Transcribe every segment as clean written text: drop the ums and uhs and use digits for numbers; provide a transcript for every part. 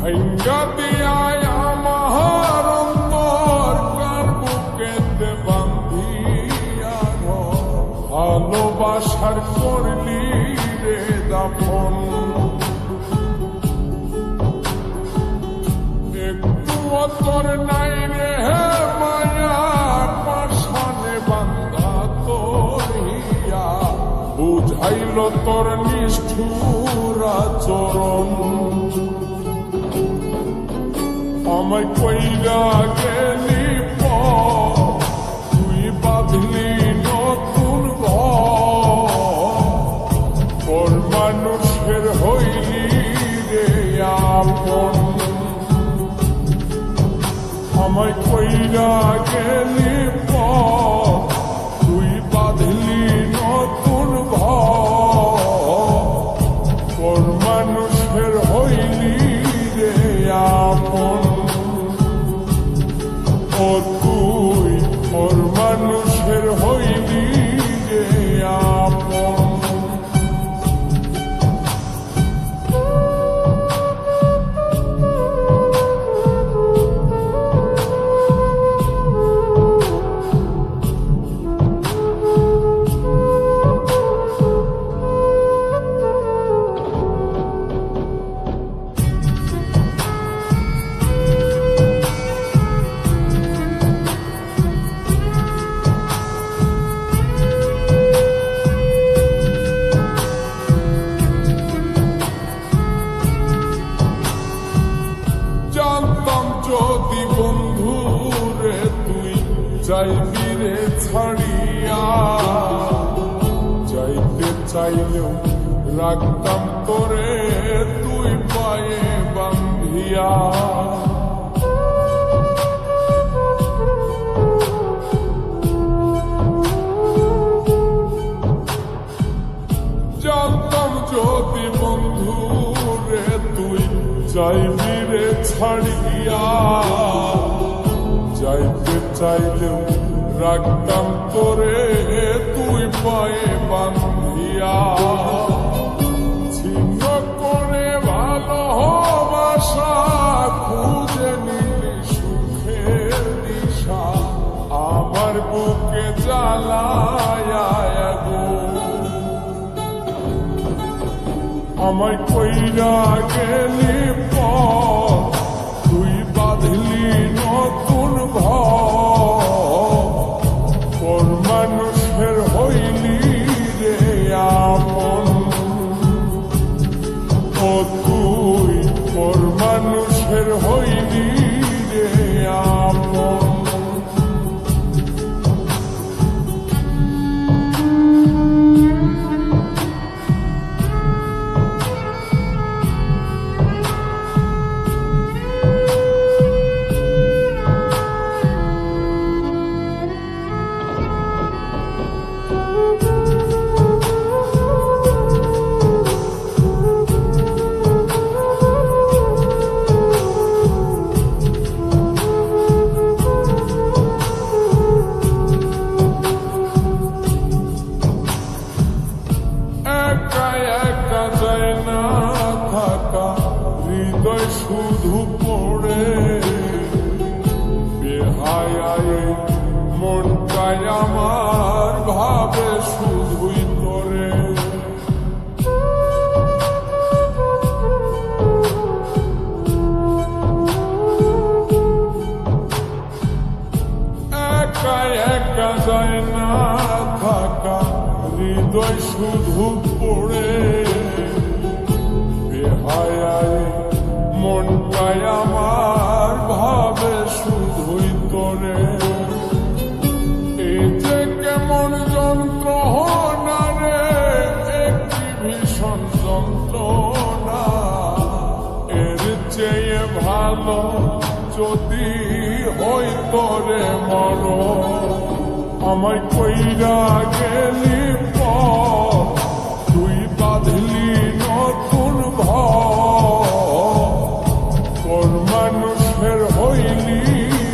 ভাঙ্গা দিয়ায় আমার অন্তর কার বুকেতে বান্ধিয়া ভালোবাসার করলি রে দাফন একটু তোর নাই রে মায়া পাশানে বান্ধা তোর হিয়া বুঝাইল তোর নিষ্ঠুর আচরণ আমায় কইরা গেলি তুই বাঁধলি নতুন ঘর মানুষের হইলি রে আপন আমায় কইরা গেলি তুই বাঁধলি নতুন ঘর মানুষের হইলি রে আপন ও তুই ওর মানুষের হইলি রে আপন যদি বন্ধু রে তুই যাইবি রে ছাড়িয়া যাইতে চাইলেও রাখতাম তোরে তুই পায়ে বান্ধিয়া জানতাম যদি বন্ধু রে তুই যাইবি রে ছাড়িয়া যাইতে চাইলেও রাখতাম তোরে তুই পায়ে বান্ধিয়া ছিন্ন করে ভালোবাসা খুঁজে নিলি সুখের দিশা আমার বুকে জ্বালায়া গো আমায় কইরা গেলি তুই বাঁধলি নতুন ঘর মানুষের হইলি রে আপন ও তুই ওর মানুষের হইলি রে আপন হৃদয় শুধু পড়ে বেহায় মনটাই আমার ভাবে শুধুই করে একা একা যায় না থাকা হৃদয় শুধু পড়ে বেহায় মনটাই আমার ভাবে শুধুই তোরে এই যে কেমন যন্ত্রণা রে একটি ভীষণ যন্ত্রণা এর চেয়ে ভালো যদি হই তোরে মর আমায় কইরা গেলি তুই বাঁধলি নতুন ঘর মানুষের হইলি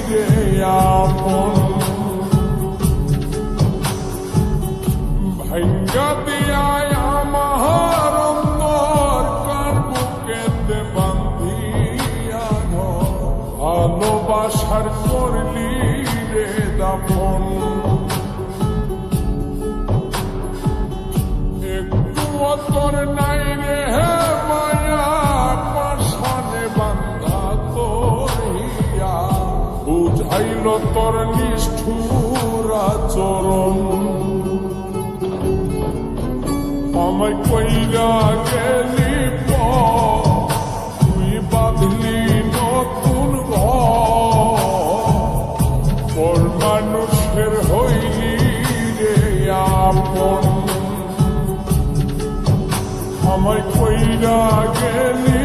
রে আপন ভাঙ্গা দিয়ায় আমার অন্তর কার বুকেতে বান্ধিয়া সংসার করলি রে দাফন একটু তোর নাই রে মায়া পাশানে বান্ধা তোর হিয়া বুঝাইল তোর নিষ্ঠুর আচরণ আমায় কইরা গেলি তুই বাঁধলি নতুন ঘর মানুষের হইলি রে আপন আমায় কইরা গেলি